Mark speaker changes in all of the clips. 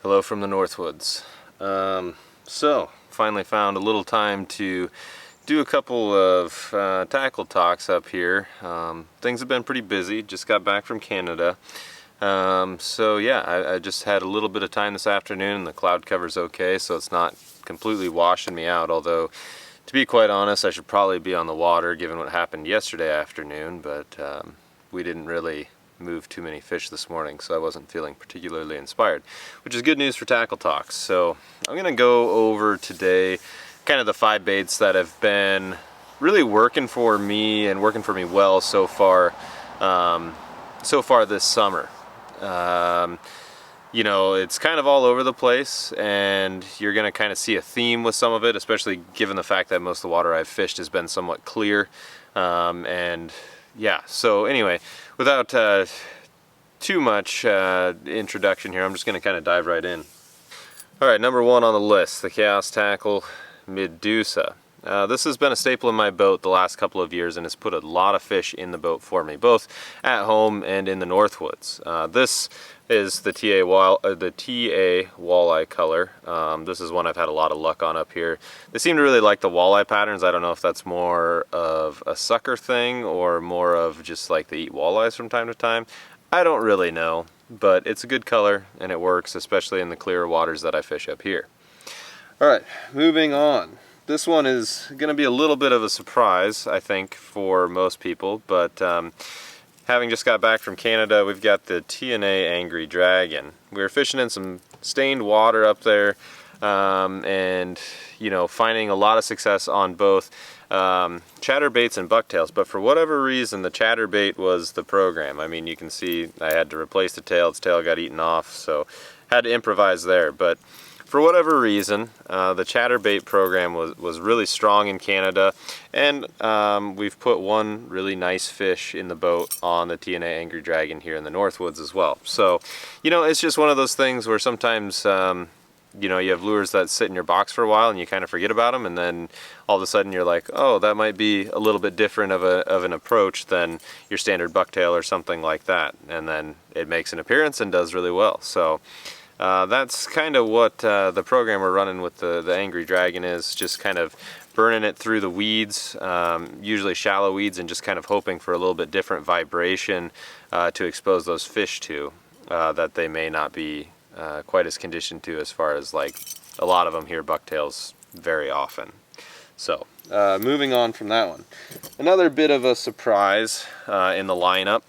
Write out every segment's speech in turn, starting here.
Speaker 1: Hello from the Northwoods. So, finally found a little time to do a couple of tackle talks up here. Things have been pretty busy, just got back from Canada. So yeah, I just had a little bit of time this afternoon and the cloud cover's okay, so it's not completely washing me out, although to be quite honest, I should probably be on the water given what happened yesterday afternoon, but we didn't really move too many fish this morning, so I wasn't feeling particularly inspired, which is good news for tackle talks. So I'm gonna go over today kind of the 5 baits that have been really working for me and working for me well so far this summer. You know, it's kind of all over the place, and you're gonna kind of see a theme with some of it, especially given the fact that most of the water I've fished has been somewhat clear. And yeah, so anyway, without too much introduction here, I'm just gonna kind of dive right in. Alright, number 1 on the list, the Chaos Tackle Medusa. This has been a staple in my boat the last couple of years and has put a lot of fish in the boat for me, both at home and in the Northwoods. This is the TA walleye color. This is one I've had a lot of luck on up here. They seem to really like the walleye patterns. I don't know if that's more of a sucker thing or more of just like they eat walleyes from time to time. I don't really know, but it's a good color and it works, especially in the clearer waters that I fish up here. Alright, moving on. This one is going to be a little bit of a surprise, I think, for most people, but having just got back from Canada, we've got the TNA Angry Dragon. We were fishing in some stained water up there, and you know, finding a lot of success on both chatterbaits and bucktails, but for whatever reason the chatterbait was the program. I mean, you can see I had to replace the tail. Its tail got eaten off, so had to improvise there, but for whatever reason, the chatterbait program was really strong in Canada, and we've put one really nice fish in the boat on the TNA Angry Dragon here in the Northwoods as well. So, you know, it's just one of those things where sometimes, you know, you have lures that sit in your box for a while and you kind of forget about them, and then all of a sudden you're like, oh, that might be a little bit different of an approach than your standard bucktail or something like that, and then it makes an appearance and does really well. So that's kind of what the program we're running with the Angry Dragon is, just kind of burning it through the weeds, usually shallow weeds, and just kind of hoping for a little bit different vibration to expose those fish to that they may not be quite as conditioned to, as far as like a lot of them hear bucktails very often. So moving on from that one, another bit of a surprise in the lineup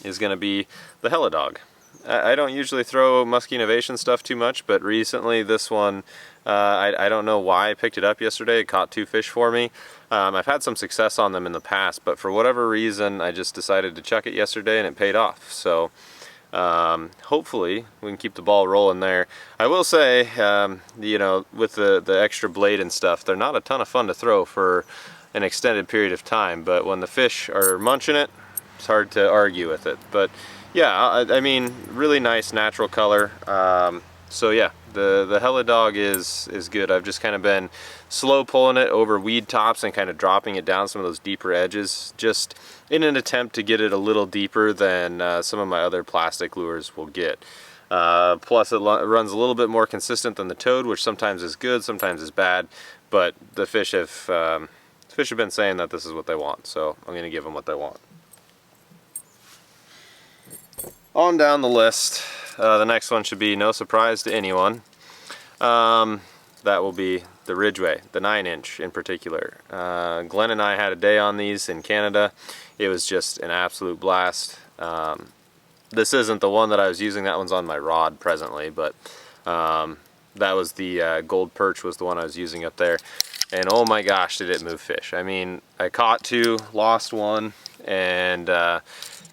Speaker 1: is going to be the Helidog. I don't usually throw Musky Innovation stuff too much, but recently this one, I don't know why I picked it up yesterday. It caught 2 fish for me. I've had some success on them in the past, but for whatever reason I just decided to chuck it yesterday and it paid off. So hopefully we can keep the ball rolling there. I will say, you know, with the extra blade and stuff, they're not a ton of fun to throw for an extended period of time, but when the fish are munching it, it's hard to argue with it. But yeah, I mean, really nice natural color. So yeah, the Helidog is good. I've just kind of been slow pulling it over weed tops and kind of dropping it down some of those deeper edges, just in an attempt to get it a little deeper than some of my other plastic lures will get. Plus it runs a little bit more consistent than the toad, which sometimes is good, sometimes is bad, but the fish have been saying that this is what they want, so I'm going to give them what they want. On down the list, the next one should be no surprise to anyone. That will be the Ridgway, the 9-inch in particular. Glenn and I had a day on these in Canada. It was just an absolute blast. This isn't the one that I was using, that one's on my rod presently, but that was the gold perch was the one I was using up there. And oh my gosh, did it move fish. I mean, I caught 2, lost 1, and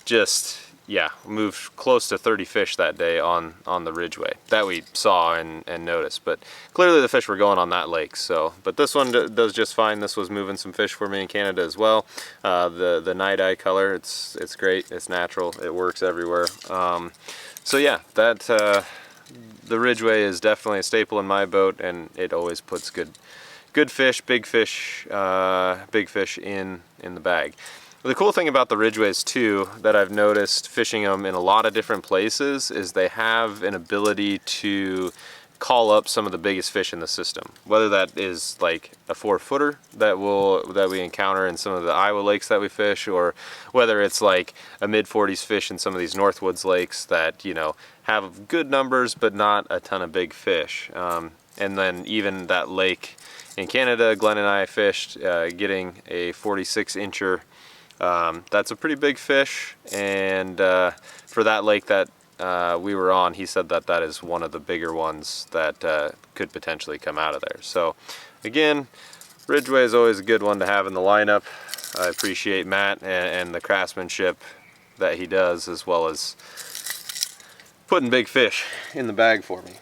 Speaker 1: just, yeah, moved close to 30 fish that day on the Ridgeway that we saw and noticed. But clearly the fish were going on that lake. So, but this one does just fine. This was moving some fish for me in Canada as well. The night eye color, it's great. It's natural. It works everywhere. So yeah, that the Ridgeway is definitely a staple in my boat, and it always puts good fish, big fish in the bag. The cool thing about the Ridgeways too, that I've noticed fishing them in a lot of different places, is they have an ability to call up some of the biggest fish in the system. Whether that is like a 4-footer that we encounter in some of the Iowa lakes that we fish, or whether it's like a mid-40s fish in some of these Northwoods lakes that, you know, have good numbers but not a ton of big fish. And then even that lake in Canada, Glenn and I fished, getting a 46-incher. That's a pretty big fish, and for that lake that we were on, he said that that is one of the bigger ones that could potentially come out of there. So again, Ridgway is always a good one to have in the lineup. I appreciate Matt and the craftsmanship that he does, as well as putting big fish in the bag for me.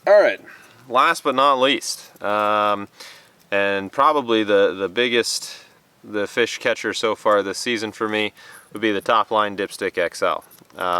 Speaker 1: All right, last but not least, and probably the biggest fish catcher so far this season for me would be the top line Dipstick XL.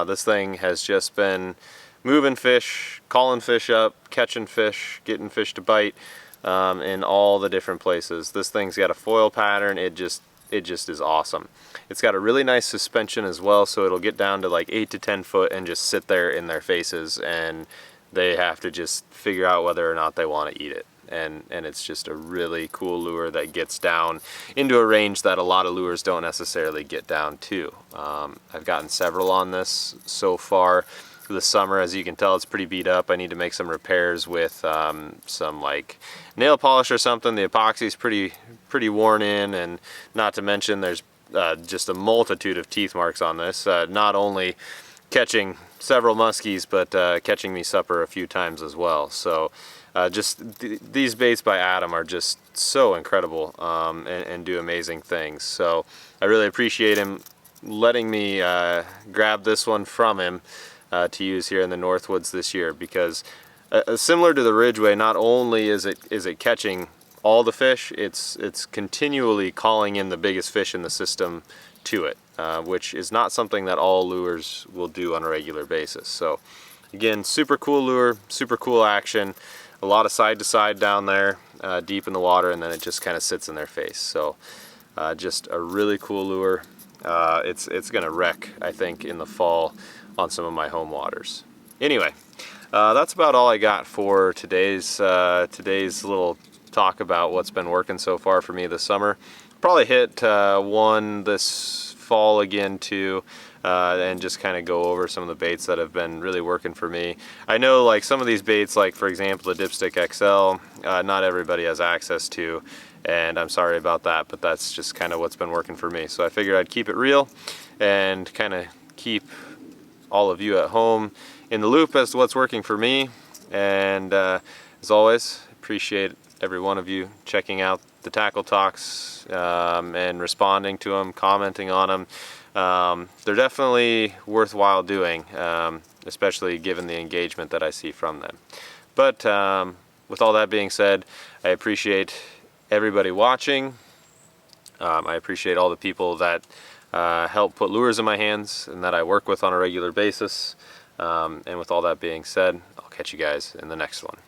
Speaker 1: This thing has just been moving fish, calling fish up, catching fish, getting fish to bite in all the different places. This thing's got a foil pattern. It just is awesome. It's got a really nice suspension as well, so it'll get down to like 8 to 10 foot and just sit there in their faces, and they have to just figure out whether or not they want to eat it. And it's just a really cool lure that gets down into a range that a lot of lures don't necessarily get down to. I've gotten several on this so far this summer. As you can tell, it's pretty beat up. I need to make some repairs with some like nail polish or something. The epoxy's pretty worn in, and not to mention there's just a multitude of teeth marks on this. Not only catching several muskies, but catching me supper a few times as well. So these baits by Adam are just so incredible and do amazing things. So I really appreciate him letting me grab this one from him to use here in the Northwoods this year, because similar to the Ridgeway, not only is it catching all the fish, it's continually calling in the biggest fish in the system to it, which is not something that all lures will do on a regular basis. So again, super cool lure, super cool action. A lot of side to side down there, deep in the water, and then it just kind of sits in their face. So just a really cool lure. It's gonna wreck, I think, in the fall on some of my home waters. Anyway, that's about all I got for today's little talk about what's been working so far for me this summer. Probably hit one this fall again too, and just kind of go over some of the baits that have been really working for me. I know like some of these baits, like for example the Dipstick XL, not everybody has access to, and I'm sorry about that, but that's just kind of what's been working for me. So I figured I'd keep it real and kind of keep all of you at home in the loop as to what's working for me. And as always, appreciate every one of you checking out the tackle talks and responding to them, commenting on them. They're definitely worthwhile doing, especially given the engagement that I see from them. But with all that being said, I appreciate everybody watching. I appreciate all the people that help put lures in my hands and that I work with on a regular basis. And with all that being said, I'll catch you guys in the next one.